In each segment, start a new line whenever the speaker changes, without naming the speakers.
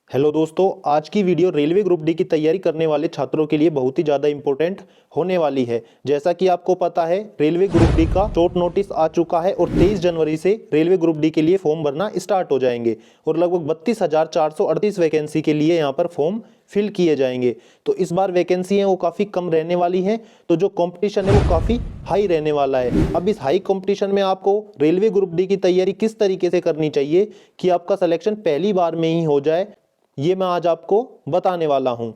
Hello दोस्तों, आज की वीडियो रेलवे ग्रुप डी की तैयारी करने वाले छात्रों के लिए बहुत ही ज़्यादा इंपॉर्टेंट होने वाली है। जैसा कि आपको पता है, रेलवे ग्रुप डी का शॉर्ट नोटिस आ चुका है और 23 जनवरी से रेलवे ग्रुप डी के लिए फॉर्म भरना स्टार्ट हो जाएंगे और लगभग 32,438 वैकेंसी के लिए यहाँ पर फॉर्म फिल किए जाएंगे। तो इस बार वैकेंसी है वो काफ़ी कम रहने वाली है, तो जो कंपटीशन है वो काफ़ी हाई रहने वाला है। अब इस हाई कंपटीशन में आपको रेलवे ग्रुप डी की तैयारी किस तरीके से करनी चाहिए कि आपका सिलेक्शन पहली बार में ही हो जाए, ये मैं आज आपको बताने वाला हूं।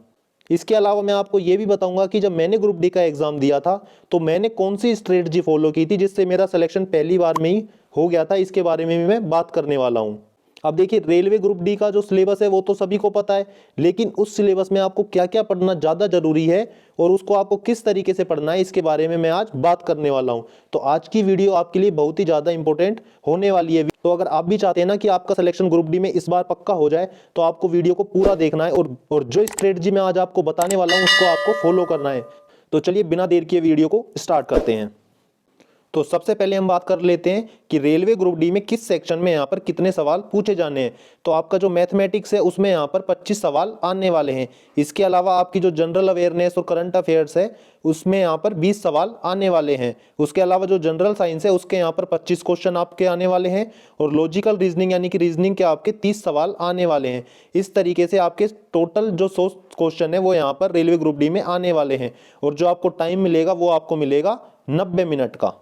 इसके अलावा मैं आपको ये भी बताऊंगा कि जब मैंने ग्रुप डी का एग्जाम दिया था तो मैंने कौन सी स्ट्रेटजी फॉलो की थी जिससे मेरा सिलेक्शन पहली बार में ही हो गया था। इसके बारे में भी मैं बात करने वाला हूं। अब देखिए, रेलवे ग्रुप डी का जो सिलेबस है वो तो सभी को पता है, लेकिन उस सिलेबस में आपको क्या क्या पढ़ना ज़्यादा जरूरी है और उसको आपको किस तरीके से पढ़ना है, इसके बारे में मैं आज बात करने वाला हूं। तो आज की वीडियो आपके लिए बहुत ही ज़्यादा इंपॉर्टेंट होने वाली है। तो अगर आप भी चाहते हैं ना कि आपका सिलेक्शन ग्रुप डी में इस बार पक्का हो जाए, तो आपको वीडियो को पूरा देखना है और जो स्ट्रेटजी मैं आज आपको बताने वाला हूँ उसको आपको फॉलो करना है। तो चलिए बिना देर किए वीडियो को स्टार्ट करते हैं। तो सबसे पहले हम बात कर लेते हैं कि रेलवे ग्रुप डी में किस सेक्शन में यहाँ पर कितने सवाल पूछे जाने हैं। तो आपका जो मैथमेटिक्स है उसमें यहाँ पर 25 सवाल आने वाले हैं। इसके अलावा आपकी जो जनरल अवेयरनेस और करंट अफेयर्स है उसमें यहाँ पर 20 सवाल आने वाले हैं। उसके अलावा जो जनरल साइंस है उसके यहाँ पर 25 क्वेश्चन आपके आने वाले हैं और लॉजिकल रीजनिंग यानी कि रीजनिंग के आपके 30 सवाल आने वाले हैं। इस तरीके से आपके टोटल जो 100 क्वेश्चन है वो यहाँ पर रेलवे ग्रुप डी में आने वाले हैं और जो आपको टाइम मिलेगा वो आपको मिलेगा 90 मिनट का।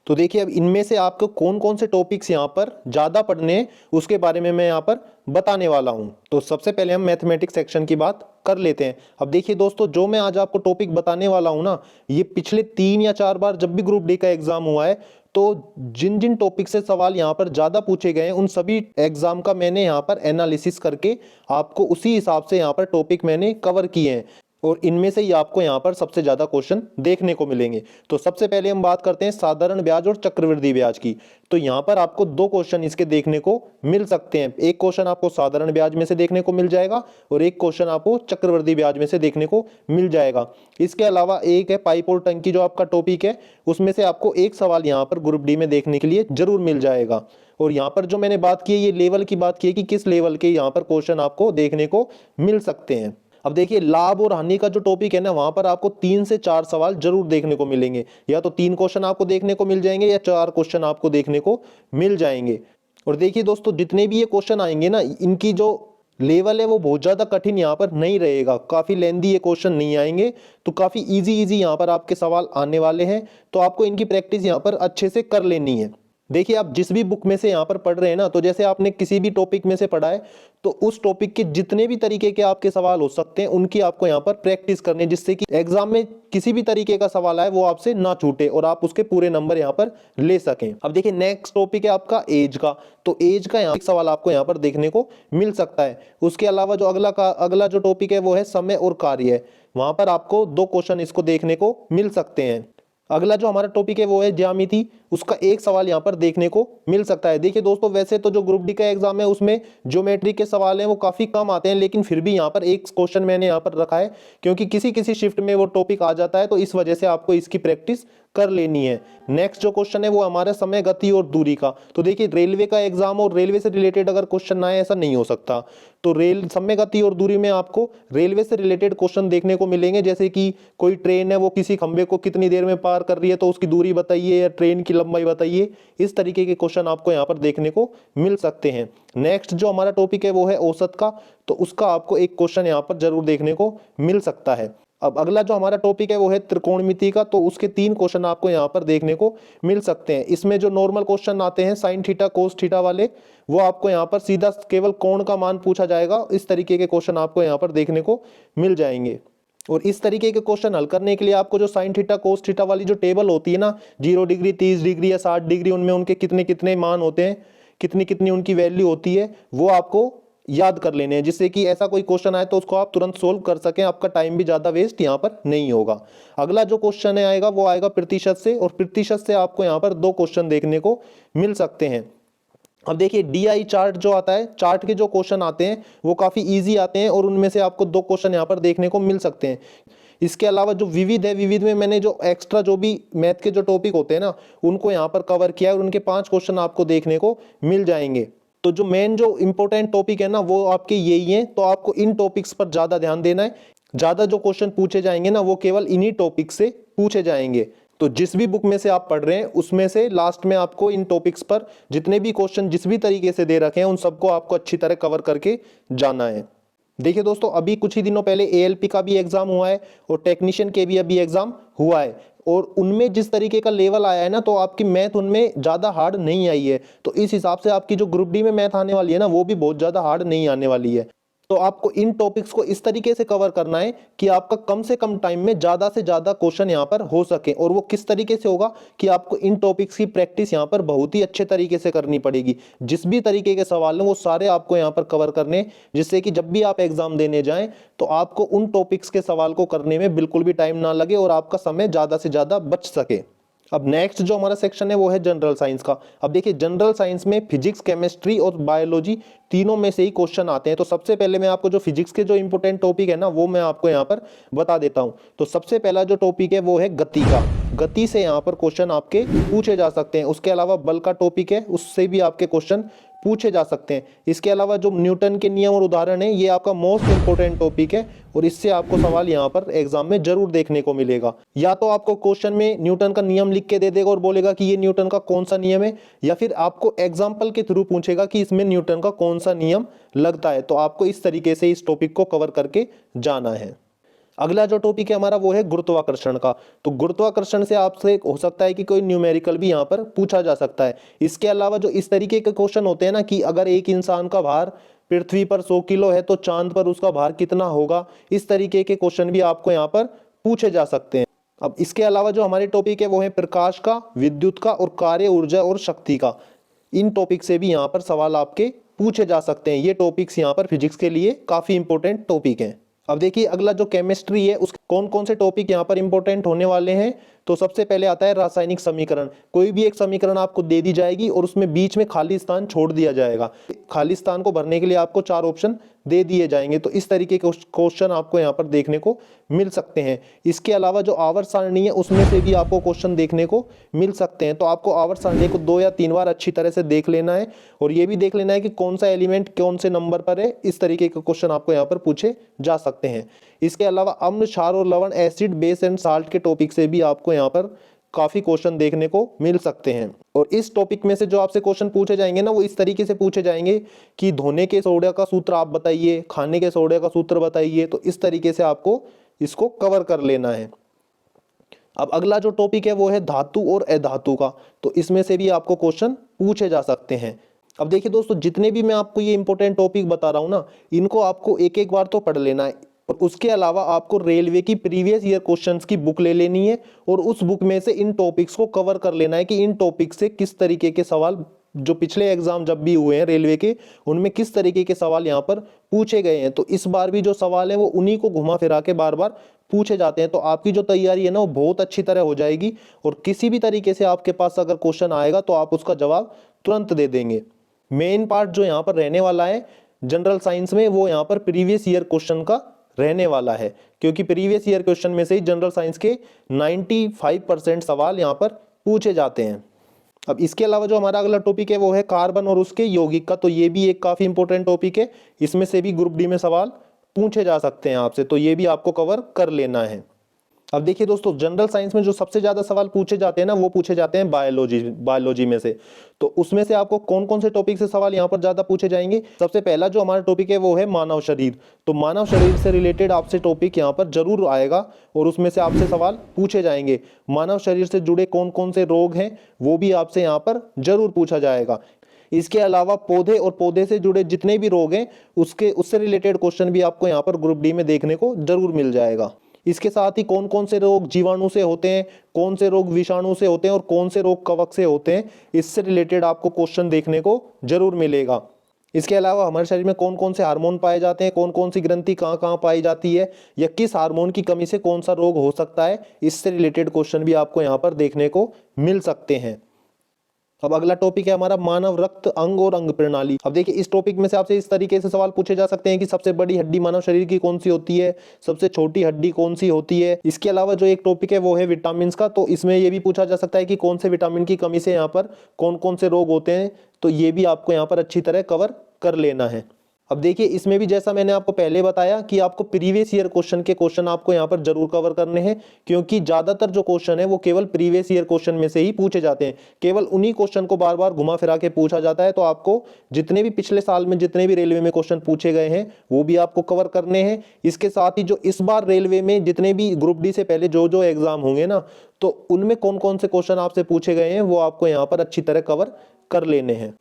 तो देखिए, अब इनमें से आपको कौन कौन से टॉपिक्स यहाँ पर ज़्यादा पढ़ने हैं उसके बारे में मैं यहाँ पर बताने वाला हूँ। तो सबसे पहले हम मैथमेटिक्स सेक्शन की बात कर लेते हैं। अब देखिए दोस्तों, जो मैं आज आपको टॉपिक बताने वाला हूँ ना, ये पिछले 3 या 4 बार जब भी ग्रुप डी का एग्जाम हुआ है तो जिन जिन टॉपिक से सवाल यहाँ पर ज़्यादा पूछे गए हैं उन सभी एग्जाम का मैंने यहाँ पर एनालिसिस करके आपको उसी हिसाब से यहाँ पर टॉपिक मैंने कवर किए हैं और इनमें से ही आपको यहाँ पर सबसे ज़्यादा क्वेश्चन देखने को मिलेंगे। तो सबसे पहले हम बात करते हैं साधारण ब्याज और चक्रवृद्धि ब्याज की। तो यहाँ पर आपको 2 क्वेश्चन इसके देखने को मिल सकते हैं। एक क्वेश्चन आपको साधारण ब्याज में से देखने को मिल जाएगा और एक क्वेश्चन आपको चक्रवृद्धि ब्याज में से देखने को मिल जाएगा। इसके अलावा एक है पाइप और टंकी, जो आपका टॉपिक है उसमें से आपको एक सवाल यहाँ पर ग्रुप डी में देखने के लिए जरूर मिल जाएगा। और यहाँ पर जो मैंने बात की है, ये लेवल की बात की है कि किस लेवल के यहाँ पर क्वेश्चन आपको देखने को मिल सकते हैं। अब देखिए, लाभ और हानि का जो टॉपिक है ना, वहां पर आपको 3 से 4 सवाल जरूर देखने को मिलेंगे। या तो 3 क्वेश्चन आपको देखने को मिल जाएंगे या 4 क्वेश्चन आपको देखने को मिल जाएंगे। और देखिए दोस्तों, जितने भी ये क्वेश्चन आएंगे ना, इनकी जो लेवल है वो बहुत ज़्यादा कठिन यहाँ पर नहीं रहेगा। काफ़ी लेंदी ये क्वेश्चन नहीं आएंगे, तो काफ़ी इजी इजी यहाँ पर आपके सवाल आने वाले हैं। तो आपको इनकी प्रैक्टिस यहाँ पर अच्छे से कर लेनी है। देखिए, आप जिस भी बुक में से यहाँ पर पढ़ रहे हैं ना, तो जैसे आपने किसी भी टॉपिक में से पढ़ा है तो उस टॉपिक के जितने भी तरीके के आपके सवाल हो सकते हैं उनकी आपको यहाँ पर प्रैक्टिस करनी है, जिससे कि एग्जाम में किसी भी तरीके का सवाल आए वो आपसे ना छूटे और आप उसके पूरे नंबर यहाँ पर ले सकें। अब देखिए, नेक्स्ट टॉपिक है आपका एज का। तो एज का यहाँ एक सवाल आपको यहाँ पर देखने को मिल सकता है। उसके अलावा जो अगला जो टॉपिक है वो है समय और कार्य। वहां पर आपको 2 क्वेश्चन इसको देखने को मिल सकते हैं। अगला जो हमारा टॉपिक है वो है ज्यामिति, उसका एक सवाल यहाँ पर देखने को मिल सकता है। देखिए दोस्तों, वैसे तो जो ग्रुप डी का एग्जाम है उसमें ज्योमेट्री के सवाल हैं वो काफी कम आते हैं, लेकिन फिर भी यहाँ पर एक क्वेश्चन मैंने यहाँ पर रखा है क्योंकि किसी किसी शिफ्ट में वो टॉपिक आ जाता है, तो इस वजह से आपको इसकी प्रैक्टिस कर लेनी है। नेक्स्ट जो क्वेश्चन है वो हमारा समय, गति और दूरी का। तो देखिए, रेलवे का एग्जाम और रेलवे से रिलेटेड अगर क्वेश्चन ना आए ऐसा नहीं हो सकता। तो समय, गति और दूरी में आपको रेलवे से रिलेटेड क्वेश्चन देखने को मिलेंगे, जैसे कि कोई ट्रेन है वो किसी खंबे को कितनी देर में पार कर रही है तो उसकी दूरी बताइए या ट्रेन की लंबाई बताइए। इस तरीके के क्वेश्चन आपको यहाँ पर देखने को मिल सकते हैं। नेक्स्ट जो हमारा टॉपिक है वो है औसत का। तो उसका आपको एक क्वेश्चन यहाँ पर जरूर देखने को मिल सकता है। अब अगला जो हमारा टॉपिक है वो है त्रिकोणमिति का। तो उसके 3 क्वेश्चन आपको यहाँ पर देखने को मिल सकते हैं। इसमें जो नॉर्मल क्वेश्चन आते हैं साइन थीटा कोस थीटा वाले, वो आपको यहाँ पर सीधा केवल कोण का मान पूछा जाएगा। इस तरीके के क्वेश्चन आपको यहाँ पर देखने को मिल जाएंगे। और इस तरीके के क्वेश्चन हल करने के लिए आपको जो साइन थीटा कोस थीटा वाली जो टेबल होती है ना, 0 डिग्री 30 डिग्री या 60 डिग्री, उनमें उनके कितने कितने मान होते हैं, कितनी कितनी उनकी वैल्यू होती है, वो आपको याद कर लेने हैं, जिससे कि ऐसा कोई क्वेश्चन आए तो उसको आप तुरंत सोल्व कर सकें। आपका टाइम भी ज़्यादा वेस्ट यहाँ पर नहीं होगा। अगला जो क्वेश्चन आएगा वो आएगा प्रतिशत से, और प्रतिशत से आपको यहाँ पर 2 क्वेश्चन देखने को मिल सकते हैं। अब देखिए, डीआई चार्ट जो आता है, चार्ट के जो क्वेश्चन आते हैं वो काफ़ी इजी आते हैं और उनमें से आपको 2 क्वेश्चन यहाँ पर देखने को मिल सकते हैं। इसके अलावा जो विविध है, विविध में मैंने जो एक्स्ट्रा जो भी मैथ के जो टॉपिक होते हैं ना उनको यहाँ पर कवर किया है और उनके 5 क्वेश्चन आपको देखने को मिल जाएंगे। तो जो मेन जो इंपॉर्टेंट टॉपिक है ना वो आपके यही हैं, तो आपको इन टॉपिक्स पर ज़्यादा ध्यान देना है। ज़्यादा जो क्वेश्चन पूछे जाएंगे ना वो केवल इन्हीं टॉपिक से पूछे जाएंगे। तो जिस भी बुक में से आप पढ़ रहे हैं उसमें से लास्ट में आपको इन टॉपिक्स पर जितने भी क्वेश्चन जिस भी तरीके से दे रखे हैं उन सबको आपको अच्छी तरह कवर करके जाना है। देखिए दोस्तों, अभी कुछ ही दिनों पहले एएलपी का भी एग्जाम हुआ है और टेक्नीशियन के भी अभी एग्जाम हुआ है, और उनमें जिस तरीके का लेवल आया है ना, तो आपकी मैथ उनमें ज़्यादा हार्ड नहीं आई है। तो इस हिसाब से आपकी जो ग्रुप डी में मैथ आने वाली है ना वो भी बहुत ज़्यादा हार्ड नहीं आने वाली है। तो आपको इन टॉपिक्स को इस तरीके से कवर करना है कि आपका कम से कम टाइम में ज़्यादा से ज़्यादा क्वेश्चन यहाँ पर हो सके। और वो किस तरीके से होगा कि आपको इन टॉपिक्स की प्रैक्टिस यहाँ पर बहुत ही अच्छे तरीके से करनी पड़ेगी। जिस भी तरीके के सवाल हैं वो सारे आपको यहाँ पर कवर करने, जिससे कि जब भी आप एग्जाम देने जाएं तो आपको उन टॉपिक्स के सवाल को करने में बिल्कुल भी टाइम ना लगे और आपका समय ज़्यादा से ज़्यादा बच सके। अब नेक्स्ट जो हमारा सेक्शन है वो है जनरल साइंस का। अब देखिए, जनरल साइंस में फिजिक्स, केमिस्ट्री और बायोलॉजी तीनों में से ही क्वेश्चन आते हैं। तो सबसे पहले मैं आपको जो फिजिक्स के जो इंपॉर्टेंट टॉपिक है ना वो मैं आपको यहाँ पर बता देता हूँ। तो सबसे पहला जो टॉपिक है वो है गति का। गति से यहाँ पर क्वेश्चन आपके पूछे जा सकते हैं। उसके अलावा बल का टॉपिक है, उससे भी आपके क्वेश्चन पूछे जा सकते हैं। इसके अलावा जो न्यूटन के नियम और उदाहरण है ये आपका मोस्ट इंपोर्टेंट टॉपिक है और इससे आपको सवाल यहाँ पर एग्जाम में जरूर देखने को मिलेगा। या तो आपको क्वेश्चन में न्यूटन का नियम लिख के दे देगा और बोलेगा कि ये न्यूटन का कौन सा नियम है, या फिर आपको एग्जाम्पल के थ्रू पूछेगा कि इसमें न्यूटन का कौन सा नियम लगता है। तो आपको इस तरीके से इस टॉपिक को कवर करके जाना है। अगला जो टॉपिक है हमारा वो है गुरुत्वाकर्षण का। तो गुरुत्वाकर्षण से आपसे हो सकता है कि कोई न्यूमेरिकल भी यहाँ पर पूछा जा सकता है। इसके अलावा जो इस तरीके के क्वेश्चन होते हैं ना कि अगर एक इंसान का भार पृथ्वी पर 100 किलो है तो चांद पर उसका भार कितना होगा, इस तरीके के क्वेश्चन भी आपको यहाँ पर पूछे जा सकते हैं। अब इसके अलावा जो हमारे टॉपिक है वो है प्रकाश का, विद्युत का और कार्य ऊर्जा और शक्ति का। इन टॉपिक से भी यहाँ पर सवाल आपके पूछे जा सकते हैं। ये टॉपिक्स यहाँ पर फिजिक्स के लिए काफी इंपॉर्टेंट टॉपिक हैं। अब देखिए, अगला जो केमिस्ट्री है उसके कौन कौन से टॉपिक यहाँ पर इंपॉर्टेंट होने वाले हैं। तो सबसे पहले आता है रासायनिक समीकरण। कोई भी एक समीकरण आपको दे दी जाएगी और उसमें बीच में खाली स्थान छोड़ दिया जाएगा। खाली स्थान को भरने के लिए आपको 4 ऑप्शन दे दिए जाएंगे। तो इस तरीके के क्वेश्चन आपको यहाँ पर देखने को मिल सकते हैं। इसके अलावा जो आवर्त सारणी है उसमें से भी आपको क्वेश्चन देखने को मिल सकते हैं। तो आपको आवर्त सारणी को 2 या 3 बार अच्छी तरह से देख लेना है और ये भी देख लेना है कि कौन सा एलिमेंट कौन से नंबर पर है। इस तरीके के क्वेश्चन आपको यहाँ पर पूछे जा सकते हैं। इसके अलावा अम्ल, क्षार और लवण, एसिड, बेस एंड साल्ट के टॉपिक से भी आपको यहाँ पर काफी क्वेश्चन देखने को मिल सकते हैं। और इस टॉपिक में से जो आपसे क्वेश्चन पूछे जाएंगे ना वो इस तरीके से पूछे जाएंगे कि धोने के सोडा का सूत्र आप बताइए, खाने के सोडे का सूत्र बताइए। तो इस तरीके से आपको इसको कवर कर लेना है। अब अगला जो टॉपिक है वो है धातु और अधातु का। तो इसमें से भी आपको क्वेश्चन पूछे जा सकते हैं। अब देखिए दोस्तों, जितने भी मैं आपको ये इंपॉर्टेंट टॉपिक बता रहा हूँ ना, इनको आपको एक एक बार तो पढ़ लेना है और उसके अलावा आपको रेलवे की प्रीवियस ईयर क्वेश्चंस की बुक ले लेनी है और उस बुक में से इन टॉपिक्स को कवर कर लेना है कि इन टॉपिक से किस तरीके के सवाल जो पिछले एग्जाम जब भी हुए हैं रेलवे के उनमें किस तरीके के सवाल यहाँ पर पूछे गए हैं। तो इस बार भी जो सवाल है वो उन्हीं को घुमा फिरा के बार बार पूछे जाते हैं। तो आपकी जो तैयारी है ना वो बहुत अच्छी तरह हो जाएगी और किसी भी तरीके से आपके पास अगर क्वेश्चन आएगा तो आप उसका जवाब तुरंत दे देंगे। मेन पार्ट जो यहाँ पर रहने वाला है जनरल साइंस में वो यहाँ पर प्रीवियस ईयर क्वेश्चन का रहने वाला है, क्योंकि प्रीवियस ईयर क्वेश्चन में से ही जनरल साइंस के 95% सवाल यहाँ पर पूछे जाते हैं। अब इसके अलावा जो हमारा अगला टॉपिक है वो है कार्बन और उसके यौगिक का। तो ये भी एक काफी इंपॉर्टेंट टॉपिक है। इसमें से भी ग्रुप डी में सवाल पूछे जा सकते हैं आपसे, तो ये भी आपको कवर कर लेना है। अब देखिए दोस्तों, जनरल साइंस में जो सबसे ज्यादा सवाल पूछे जाते हैं ना वो पूछे जाते हैं बायोलॉजी में से। तो उसमें से आपको कौन कौन से टॉपिक से सवाल यहाँ पर ज्यादा पूछे जाएंगे। सबसे पहला जो हमारा टॉपिक है वो है मानव शरीर। तो मानव शरीर से रिलेटेड आपसे टॉपिक यहाँ पर जरूर आएगा और उसमें से आपसे सवाल पूछे जाएंगे। मानव शरीर से जुड़े कौन कौन से रोग हैं वो भी आपसे यहाँ पर जरूर पूछा जाएगा। इसके अलावा पौधे और पौधे से जुड़े जितने भी रोग हैं उससे रिलेटेड क्वेश्चन भी आपको यहाँ पर ग्रुप डी में देखने को जरूर मिल जाएगा। इसके साथ ही कौन कौन से रोग जीवाणु से होते हैं, कौन से रोग विषाणु से होते हैं और कौन से रोग कवक से होते हैं, इससे रिलेटेड आपको क्वेश्चन देखने को जरूर मिलेगा। इसके अलावा हमारे शरीर में कौन कौन से हार्मोन पाए जाते हैं, कौन कौन सी ग्रंथि कहाँ कहाँ पाई जाती है या किस हार्मोन की कमी से कौन सा रोग हो सकता है, इससे रिलेटेड क्वेश्चन भी आपको यहाँ पर देखने को मिल सकते हैं। अब अगला टॉपिक है हमारा मानव रक्त अंग और अंग प्रणाली। अब देखिए इस टॉपिक में से आपसे इस तरीके से सवाल पूछे जा सकते हैं कि सबसे बड़ी हड्डी मानव शरीर की कौन सी होती है, सबसे छोटी हड्डी कौन सी होती है। इसके अलावा जो एक टॉपिक है वो है विटामिन का, तो इसमें यह भी पूछा जा सकता है कि कौन से विटामिन की कमी से यहाँ पर कौन कौन से रोग होते हैं, तो ये भी आपको यहाँ पर अच्छी तरह कवर कर लेना है। अब देखिए इसमें भी जैसा मैंने आपको पहले बताया कि आपको प्रीवियस ईयर क्वेश्चन आपको यहाँ पर जरूर कवर करने हैं, क्योंकि ज्यादातर जो क्वेश्चन है वो केवल प्रीवियस ईयर क्वेश्चन में से ही पूछे जाते हैं। केवल उन्हीं क्वेश्चन को बार बार घुमा फिरा के पूछा जाता है, तो आपको जितने भी पिछले साल में जितने भी रेलवे में क्वेश्चन पूछे गए हैं वो भी आपको कवर करने हैं। इसके साथ ही जो इस बार रेलवे में जितने भी ग्रुप डी से पहले जो जो एग्जाम होंगे ना, तो उनमें कौन कौन से क्वेश्चन आपसे पूछे गए हैं वो आपको यहाँ पर अच्छी तरह कवर कर लेने हैं।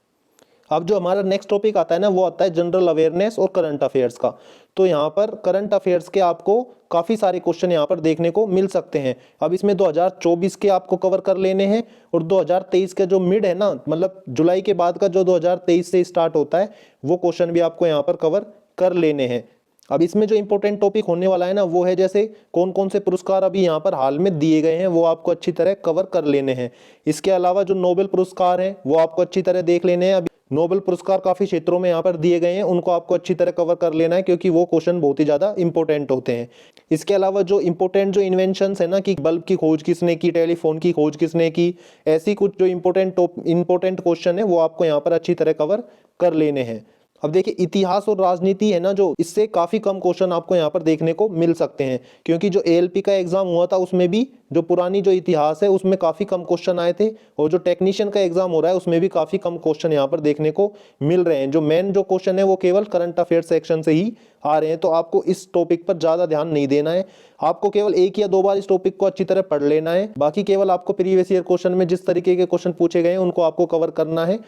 अब जो हमारा नेक्स्ट टॉपिक आता है ना, वो आता है जनरल अवेयरनेस और करंट अफेयर्स का। तो यहाँ पर करंट अफेयर्स के आपको काफ़ी सारे क्वेश्चन यहाँ पर देखने को मिल सकते हैं। अब इसमें 2024 के आपको कवर कर लेने हैं, और 2023 का जो मिड है ना, मतलब जुलाई के बाद का जो 2023 से स्टार्ट होता है, वो क्वेश्चन भी आपको यहाँ पर कवर कर लेने हैं। अब इसमें जो इंपॉर्टेंट टॉपिक होने वाला है ना, वो है जैसे कौन कौन से पुरस्कार अभी यहाँ पर हाल में दिए गए हैं वो आपको अच्छी तरह कवर कर लेने हैं। इसके अलावा जो नोबेल पुरस्कार हैं वो आपको अच्छी तरह देख लेने हैं। अभी नोबेल पुरस्कार काफी क्षेत्रों में यहाँ पर दिए गए हैं, उनको आपको अच्छी तरह कवर कर लेना है, क्योंकि वो क्वेश्चन बहुत ही ज्यादा इंपॉर्टेंट होते हैं। इसके अलावा जो इंपॉर्टेंट जो इन्वेंशंस है ना, कि बल्ब की खोज किसने की, टेलीफोन की खोज किसने की, ऐसी कुछ जो इंपॉर्टेंट क्वेश्चन है वो आपको यहाँ पर अच्छी तरह कवर कर लेने हैं। अब देखिए इतिहास और राजनीति है ना, जो इससे काफी कम क्वेश्चन आपको यहाँ पर देखने को मिल सकते हैं, क्योंकि जो एएलपी का एग्जाम हुआ था उसमें भी जो पुरानी जो इतिहास है उसमें काफी कम क्वेश्चन आए थे, और जो टेक्नीशियन का एग्जाम हो रहा है उसमें भी काफी कम क्वेश्चन यहाँ पर देखने को मिल रहे हैं। जो मेन जो क्वेश्चन है वो केवल करंट अफेयर सेक्शन से ही आ रहे हैं, तो आपको इस टॉपिक पर ज्यादा ध्यान नहीं देना है। आपको केवल 1 या 2 बार इस टॉपिक को अच्छी तरह पढ़ लेना है। बाकी केवल आपको प्रीवियस ईयर क्वेश्चन में जिस तरीके के क्वेश्चन पूछे गए हैं उनको आपको कवर करना है।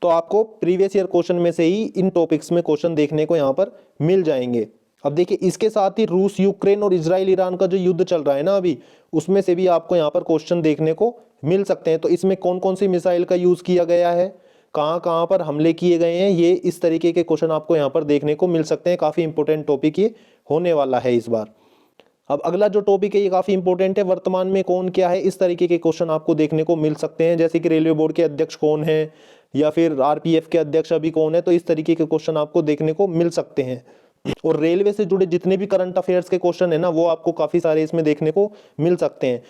तो आपको प्रीवियस ईयर क्वेश्चन में से ही इन टॉपिक्स में क्वेश्चन देखने को यहाँ पर मिल जाएंगे। अब देखिए इसके साथ ही रूस यूक्रेन और इजराइल ईरान का जो युद्ध चल रहा है ना अभी, उसमें से भी आपको यहाँ पर क्वेश्चन देखने को मिल सकते हैं। तो इसमें कौन कौन सी मिसाइल का यूज किया गया है, कहाँ कहाँ पर हमले किए गए हैं, ये इस तरीके के क्वेश्चन आपको यहाँ पर देखने को मिल सकते हैं। काफी इंपॉर्टेंट टॉपिक ये होने वाला है इस बार। अब अगला जो टॉपिक है ये काफी इंपॉर्टेंट है, वर्तमान में कौन क्या है, इस तरीके के क्वेश्चन आपको देखने को मिल सकते हैं। जैसे कि रेलवे बोर्ड के अध्यक्ष कौन है, या फिर आरपीएफ के अध्यक्ष अभी कौन है, तो इस तरीके के क्वेश्चन आपको देखने को मिल सकते हैं। और रेलवे से जुड़े जितने भी करंट अफेयर्स के क्वेश्चन है ना, वो आपको काफी सारे इसमें देखने को मिल सकते हैं।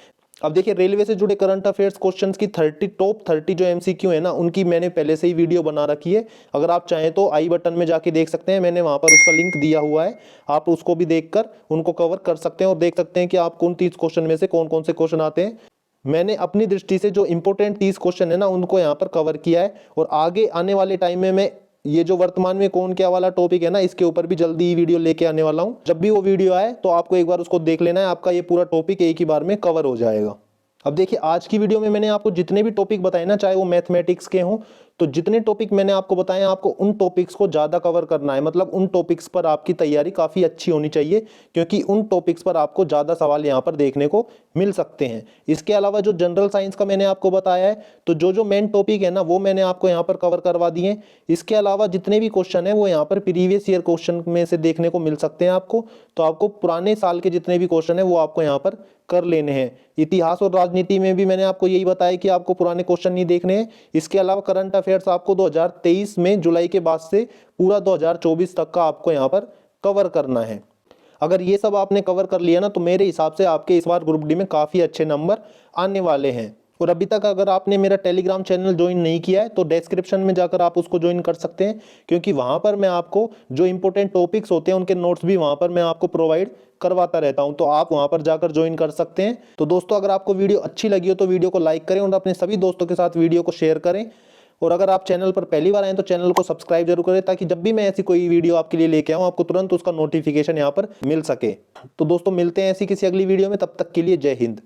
अब देखिए रेलवे से जुड़े करंट अफेयर्स क्वेश्चंस की टॉप 30 जो एमसीक्यू है ना, उनकी मैंने पहले से ही वीडियो बना रखी है। अगर आप चाहें तो आई बटन में जाके देख सकते हैं, मैंने वहां पर उसका लिंक दिया हुआ है, आप उसको भी देखकर उनको कवर कर सकते हैं और देख सकते हैं कि आपको उन 30 क्वेश्चन में से कौन कौन से क्वेश्चन आते हैं। मैंने अपनी दृष्टि से जो इंपॉर्टेंट 30 क्वेश्चन है ना उनको यहाँ पर कवर किया है, और आगे आने वाले टाइम में मैं ये जो वर्तमान में कौन क्या वाला टॉपिक है ना, इसके ऊपर भी जल्दी ही वीडियो लेके आने वाला हूँ। जब भी वो वीडियो आए तो आपको एक बार उसको देख लेना है, आपका ये पूरा टॉपिक एक ही बार में कवर हो जाएगा। अब देखिए आज की वीडियो में मैंने आपको जितने भी टॉपिक बताए ना, चाहे वो मैथमेटिक्स के हों, तो जितने टॉपिक मैंने आपको बताए आपको उन टॉपिक्स को ज़्यादा कवर करना है। मतलब उन टॉपिक्स पर आपकी तैयारी काफ़ी अच्छी होनी चाहिए, क्योंकि उन टॉपिक्स पर आपको ज़्यादा सवाल यहाँ पर देखने को मिल सकते हैं। इसके अलावा जो जनरल साइंस का मैंने आपको बताया है, तो जो जो मेन टॉपिक है ना वो मैंने आपको यहाँ पर कवर करवा दिए हैं। इसके अलावा जितने भी क्वेश्चन है वो यहाँ पर प्रीवियस ईयर क्वेश्चन में से देखने को मिल सकते हैं आपको। तो आपको पुराने साल के जितने भी क्वेश्चन है वो आपको यहाँ पर कर लेने हैं। इतिहास और राजनीति में भी मैंने आपको यही बताया कि आपको पुराने क्वेश्चन नहीं देखने हैं। इसके अलावा करंट अफेयर्स आपको 2023 में जुलाई के बाद से पूरा 2024 तक का आपको यहाँ पर कवर करना है। अगर ये सब आपने कवर कर लिया ना, तो मेरे हिसाब से आपके इस बार ग्रुप डी में काफ़ी अच्छे नंबर आने वाले हैं। और अभी तक अगर आपने मेरा टेलीग्राम चैनल ज्वाइन नहीं किया है तो डिस्क्रिप्शन में जाकर आप उसको ज्वाइन कर सकते हैं, क्योंकि वहाँ पर मैं आपको जो इंपॉर्टेंट टॉपिक्स होते हैं उनके नोट्स भी वहाँ पर मैं आपको प्रोवाइड करवाता रहता हूँ। तो आप वहाँ पर जाकर ज्वाइन कर सकते हैं। तो दोस्तों अगर आपको वीडियो अच्छी लगी हो तो वीडियो को लाइक करें और अपने सभी दोस्तों के साथ वीडियो को शेयर करें। और अगर आप चैनल पर पहली बार आए तो चैनल को सब्सक्राइब जरूर करें, ताकि जब भी मैं ऐसी कोई वीडियो आपके लिए लेके आऊँ आपको तुरंत उसका नोटिफिकेशन यहाँ पर मिल सके। तो दोस्तों मिलते हैं ऐसी किसी अगली वीडियो में, तब तक के लिए जय हिंद।